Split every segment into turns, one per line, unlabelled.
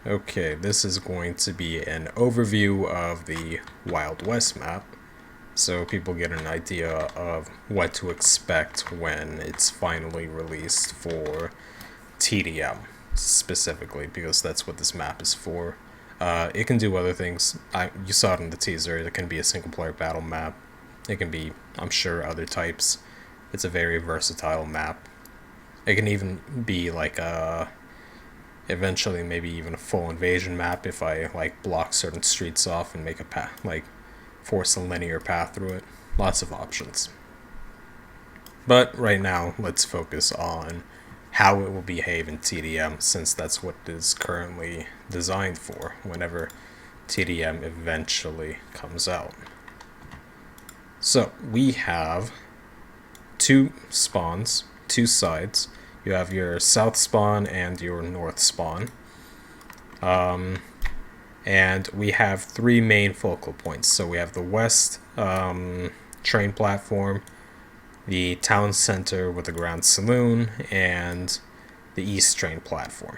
Okay, this is going to be an overview of the Wild West map, so people get an idea of what to expect when it's finally released for TDM, specifically, because that's what this map is for. It can do other things. You saw it in the teaser. It can be a single-player battle map. It can be, I'm sure, other types. It's a very versatile map. It can even be like a eventually maybe even a full invasion map if I like block certain streets off and make a path, like force a linear path through it. Lots of options. But right now, let's focus on how it will behave in TDM, since that's what it is currently designed for whenever TDM eventually comes out. So we have two spawns, two sides. You have your south spawn and your north spawn. And we have three main focal points. So we have the west train platform, the town center with the ground saloon, and the east train platform.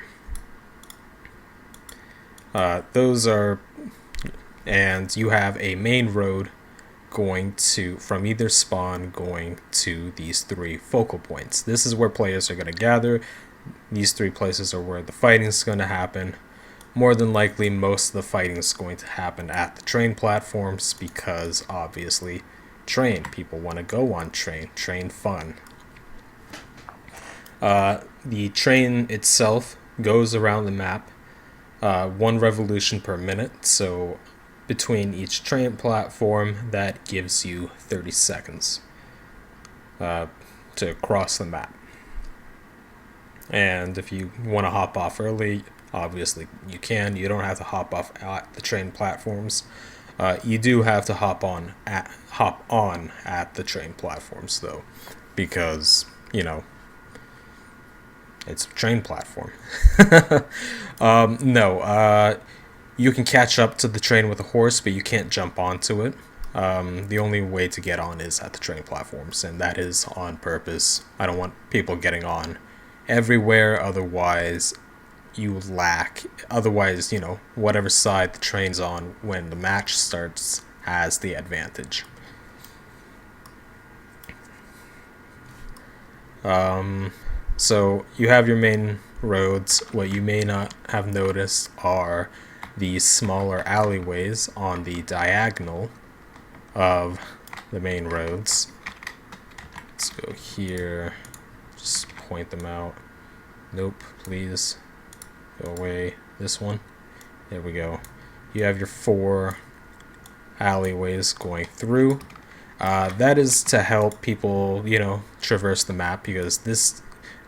Those are, and you have a main road going to, from either spawn, going to these three focal points. This is where players are going to gather. These three places are where the fighting is going to happen. More than likely, most of the fighting is going to happen at the train platforms because, obviously, train. People want to go on train. Train fun. The train itself goes around the map 1 revolution per minute, so between each train platform, that gives you 30 seconds to cross the map. And if you want to hop off early, obviously you can. You don't have to hop off at the train platforms. You do have to hop on at the train platforms, though, because, you know, it's a train platform. You can catch up to the train with a horse, but you can't jump onto it. The only way to get on is at the train platforms, and that is on purpose. I don't want people getting on everywhere, otherwise you lack. Otherwise, you know, whatever side the train's on when the match starts has the advantage. So you have your main roads. What you may not have noticed are these smaller alleyways on the diagonal of the main roads. Let's go here. Just point them out. Nope, please. Go away. This one. There we go. You have your 4 alleyways going through. That is to help people, you know, traverse the map, because this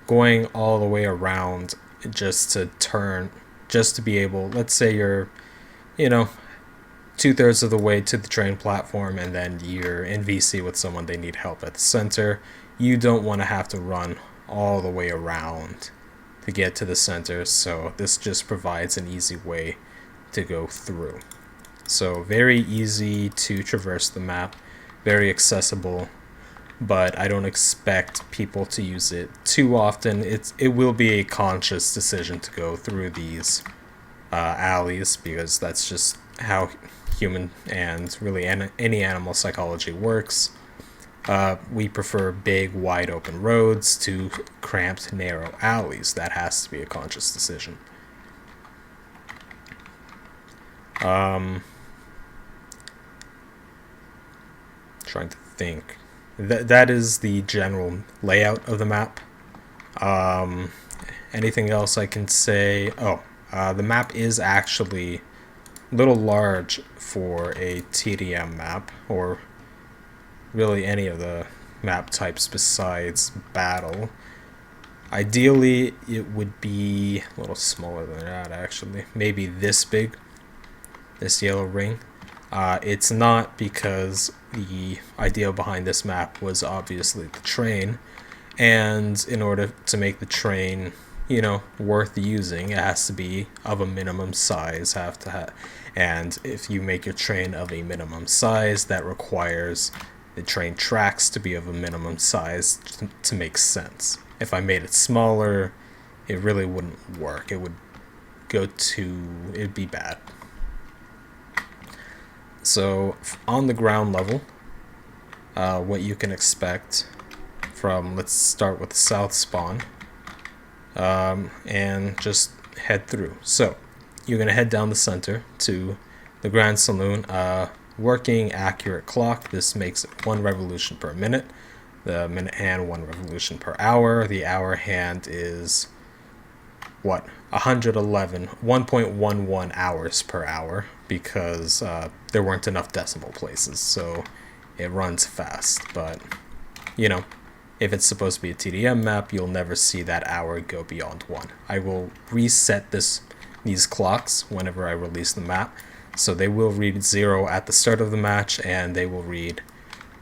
going all the way around just to turn, just to be able, let's say you're, you know, 2/3 of the way to the train platform and then you're in VC with someone, they need help at the center. You don't want to have to run all the way around to get to the center, so this just provides an easy way to go through. So very easy to traverse the map, very accessible, but I don't expect people to use it too often. It will be a conscious decision to go through these alleys, because that's just how human and really any animal psychology works. We prefer big, wide open roads to cramped, narrow alleys. That has to be a conscious decision. Trying to think. That is the general layout of the map. Anything else I can say? The map is actually a little large for a TDM map, or really any of the map types besides battle. Ideally, it would be a little smaller than that, actually. Maybe this big, this yellow ring. It's not, because the idea behind this map was obviously the train, and in order to make the train, you know, worth using, it has to be of a minimum size. And if you make your train of a minimum size, that requires the train tracks to be of a minimum size to make sense. If I made it smaller, it really wouldn't work. It would it'd be bad. So on the ground level, what you can expect from, let's start with the south spawn, and just head through. So you're going to head down the center to the Grand Saloon. Working accurate clock, this makes it 1 revolution per minute. The minute hand 1 revolution per hour. The hour hand is 111 hours per hour, because there weren't enough decimal places, so it runs fast. But if it's supposed to be a TDM map, you'll never see that hour go beyond 1. I will reset these clocks whenever I release the map, so they will read 0 at the start of the match, and they will read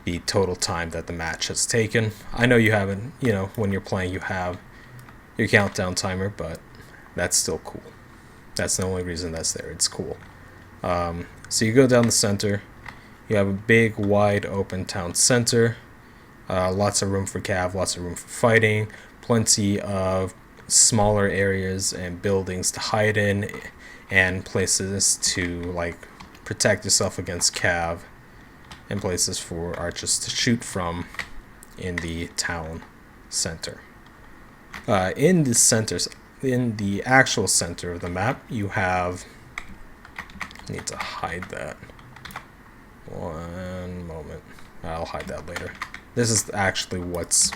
the total time that the match has taken. I know you haven't, when you're playing, you have your countdown timer, but that's still cool. That's the only reason that's there. It's cool. So you go down the center. You have a big, wide open town center. Lots of room for cav, lots of room for fighting, plenty of smaller areas and buildings to hide in, and places to protect yourself against cav, and places for archers to shoot from in the town center. In the actual center of the map, you have, need to hide that. One moment. I'll hide that later. This is actually what's,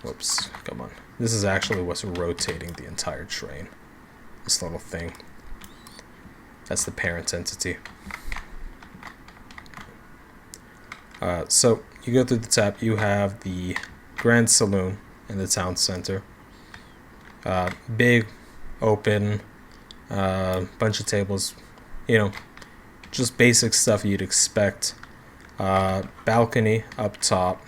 whoops, come on. This is actually what's rotating the entire train. This little thing. That's the parent entity. So you go through the top, you have the Grand Saloon in the town center. Big, open, bunch of tables, just basic stuff you'd expect. Balcony up top,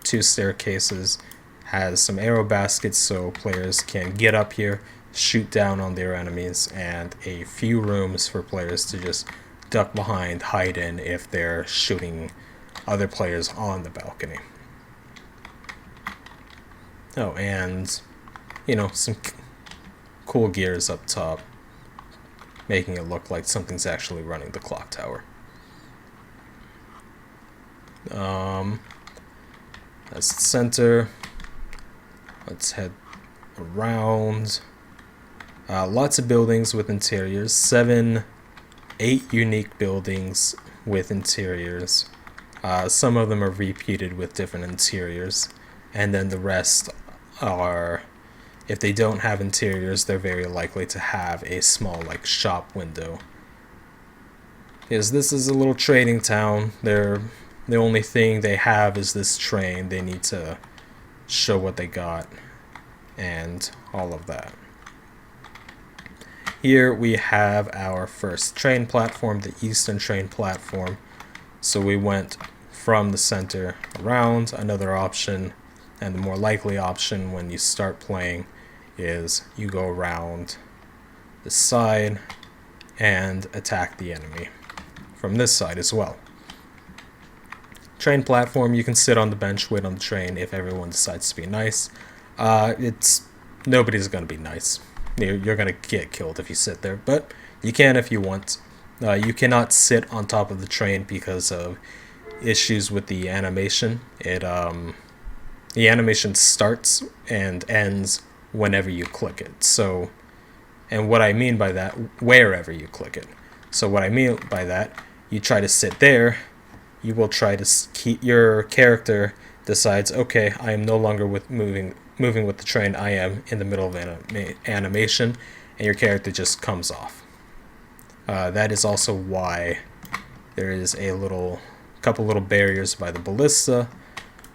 2 staircases, has some arrow baskets so players can get up here, shoot down on their enemies, and a few rooms for players to just duck behind, hide in if they're shooting other players on the balcony. Oh, and some cool gears up top, making it look like something's actually running the clock tower. That's the center. Let's head around. Lots of buildings with interiors. 8 unique buildings with interiors. Some of them are repeated with different interiors, and then the rest are, if they don't have interiors, they're very likely to have a small shop window. Because this is a little trading town. The only thing they have is this train. They need to show what they got and all of that. Here we have our first train platform, the eastern train platform. So we went from the center around. Another option, and the more likely option when you start playing, is you go around the side and attack the enemy from this side as well. Train platform, you can sit on the bench, wait on the train if everyone decides to be nice. Nobody's going to be nice. You're going to get killed if you sit there, but you can if you want. You cannot sit on top of the train because of issues with the animation. The animation starts and ends whenever you click it. So, and what I mean by that, wherever you click it. So what I mean by that, you try to sit there, you will try to keep, your character decides, okay, I am no longer moving with the train, I am in the middle of animation, and your character just comes off. That is also why there is a couple little barriers by the ballista,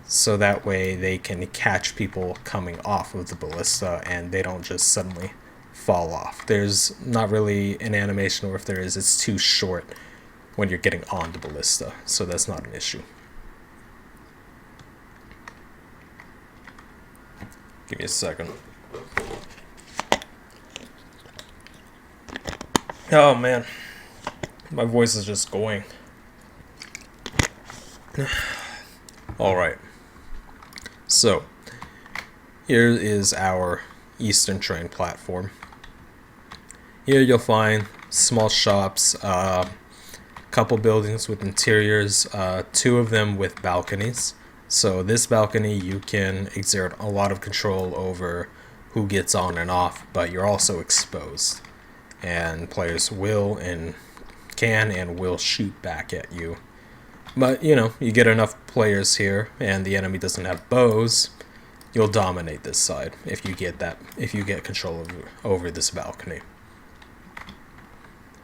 so that way they can catch people coming off of the ballista and they don't just suddenly fall off. There's not really an animation, or if there is, it's too short when you're getting on the ballista, so that's not an issue. Give me a second. Oh man, my voice is just going. Alright, so here is our eastern train platform. Here you'll find small shops, couple buildings with interiors, two of them with balconies. So this balcony, you can exert a lot of control over who gets on and off, but you're also exposed. And players will and can and will shoot back at you. But, you know, you get enough players here and the enemy doesn't have bows, you'll dominate this side if you get control over this balcony.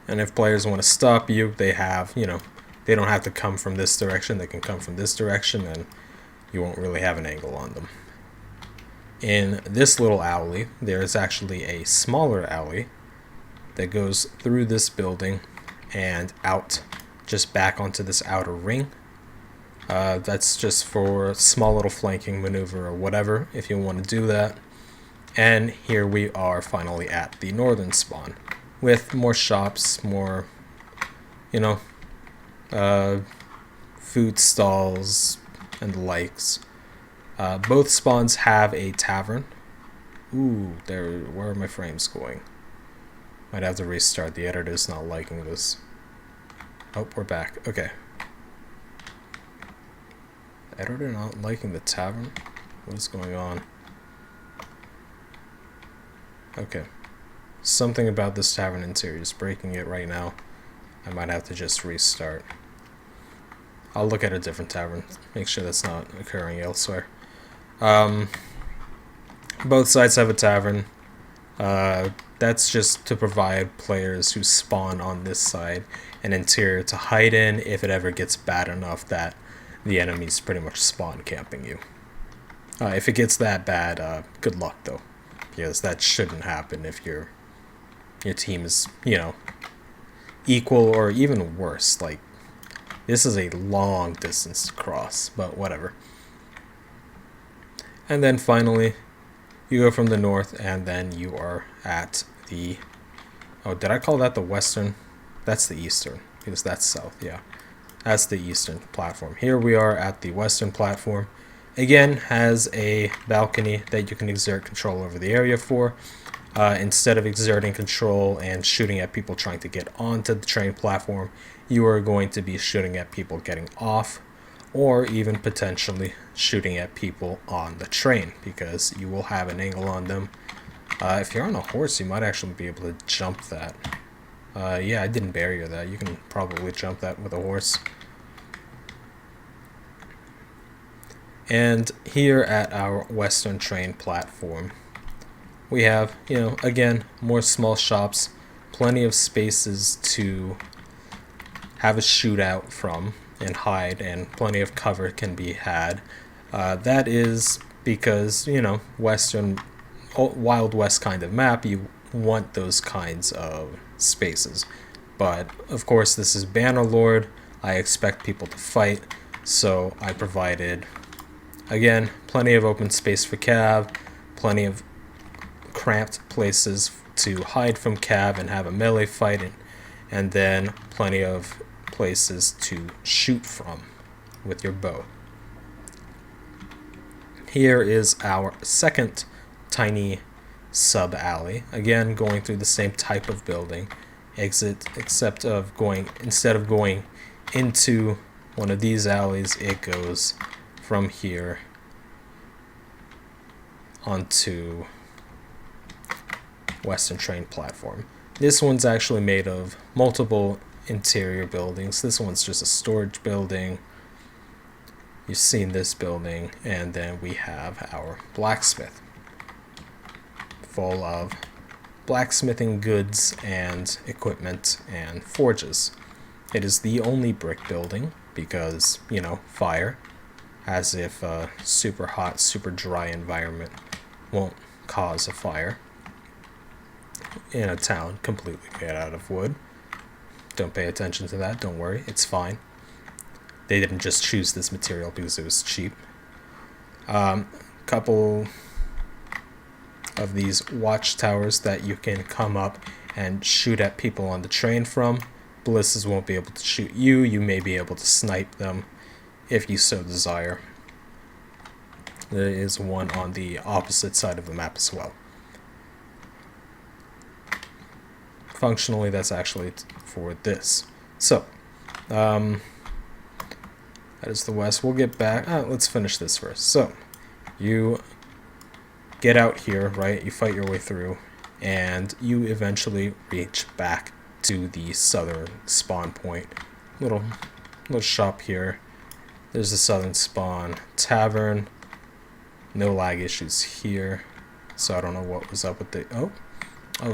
And if players want to stop you, they don't have to come from this direction, they can come from this direction and you won't really have an angle on them. In this little alley, there is actually a smaller alley that goes through this building and out just back onto this outer ring. That's just for a small little flanking maneuver or whatever if you want to do that. And here we are finally at the northern spawn with more shops, more, food stalls and the likes. Both spawns have a tavern. Ooh, where are my frames going? Might have to restart. The editor's not liking this. Oh, we're back. Okay. Editor not liking the tavern? What is going on? Okay. Something about this tavern interior is breaking it right now. I might have to just restart. I'll look at a different tavern. Make sure that's not occurring elsewhere. Both sides have a tavern. That's just to provide players who spawn on this side an interior to hide in if it ever gets bad enough that the enemies pretty much spawn camping you. If it gets that bad, good luck though, because that shouldn't happen if your team is, equal or even worse. Like, this is a long distance to cross, but whatever. And then finally, you go from the north, and then you are at the... Oh, did I call that the western? That's the eastern, because that's south, yeah. That's the eastern platform. Here we are at the western platform. Again, has a balcony that you can exert control over the area for. Instead of exerting control and shooting at people trying to get onto the train platform, you are going to be shooting at people getting off, or even potentially shooting at people on the train, because you will have an angle on them. If you're on a horse, you might actually be able to jump that. Yeah, I didn't barrier that. You can probably jump that with a horse. And here at our western train platform, we have, again, more small shops, plenty of spaces to have a shootout from and hide, and plenty of cover can be had. That is because, western, Wild West kind of map, you want those kinds of spaces. But, of course, this is Bannerlord. I expect people to fight, so I provided, again, plenty of open space for Cav, plenty of cramped places to hide from Cav and have a melee fight, and then plenty of places to shoot from with your bow. Here is our second tiny sub alley, again going through the same type of building, instead of going into one of these alleys, it goes from here onto western train platform. This one's actually made of multiple interior buildings. This one's just a storage building. You've seen this building, and then we have our blacksmith, full of blacksmithing goods and equipment and forges. It is the only brick building because, fire, as if a super hot, super dry environment won't cause a fire in a town completely made out of wood. Don't pay attention to that, don't worry, it's fine. They didn't just choose this material because it was cheap. Couple of these watchtowers that you can come up and shoot at people on the train from. Ballistas won't be able to shoot you. You may be able to snipe them if you so desire. There is one on the opposite side of the map as well. functionally that's actually for this. So, that is the west. We'll get back. Let's finish this first. So, you get out here, right? You fight your way through, and you eventually reach back to the southern spawn point. Little shop here. There's the southern spawn. Tavern. No lag issues here. So I don't know what was up with the... Oh,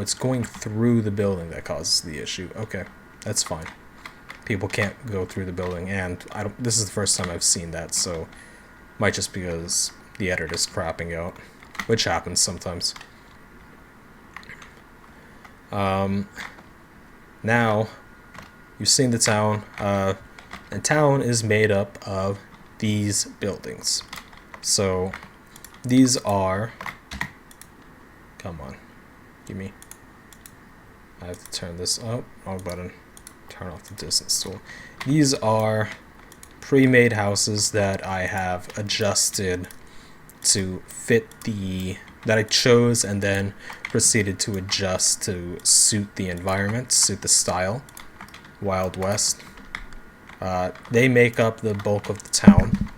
it's going through the building that causes the issue. Okay, that's fine. People can't go through the building, and this is the first time I've seen that, so might just because the editor's crapping out, which happens sometimes. Now, you've seen the town, and town is made up of these buildings. So, these are... Come on. Give me... I have to turn this up. Wrong button. Turn off the distance tool. These are pre-made houses that I have adjusted to fit that I chose and then proceeded to adjust to suit the environment, suit the style. Wild West. They make up the bulk of the town.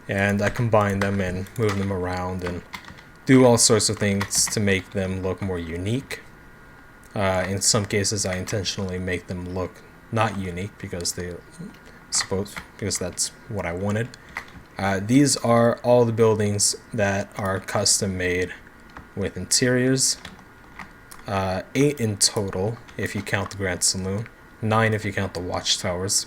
And I combine them and move them around and do all sorts of things to make them look more unique. In some cases, I intentionally make them look not unique because because that's what I wanted. These are all the buildings that are custom made with interiors. 8 in total if you count the Grand Saloon. 9 if you count the watchtowers.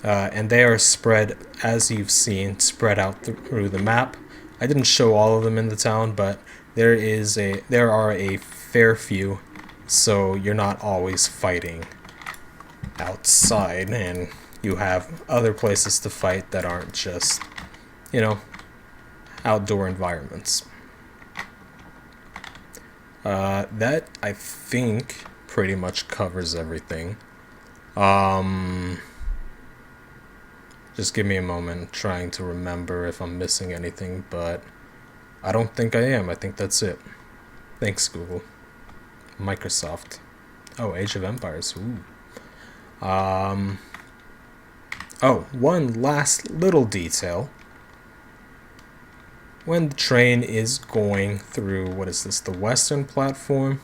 And they are spread, as you've seen, spread out through the map. I didn't show all of them in the town, but there are a fair few, so you're not always fighting outside, and you have other places to fight that aren't just, outdoor environments. That, I think, pretty much covers everything. Just give me a moment trying to remember if I'm missing anything, but I don't think I am. I think that's it. Thanks, Google. Microsoft. Oh, Age of Empires. Ooh. Oh, one last little detail. When the train is going through, what is this, the western platform,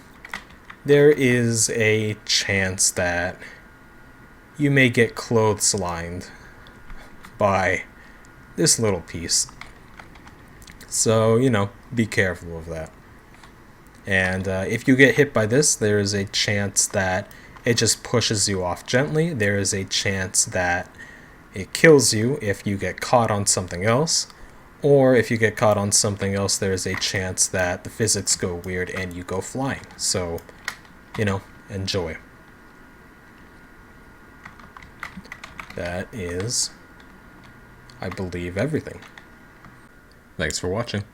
there is a chance that you may get clotheslined by this little piece. So, be careful of that. And if you get hit by this, there is a chance that it just pushes you off gently. There is a chance that it kills you if you get caught on something else. Or if you get caught on something else, there is a chance that the physics go weird and you go flying. So, enjoy. That is, I believe, everything. Thanks for watching.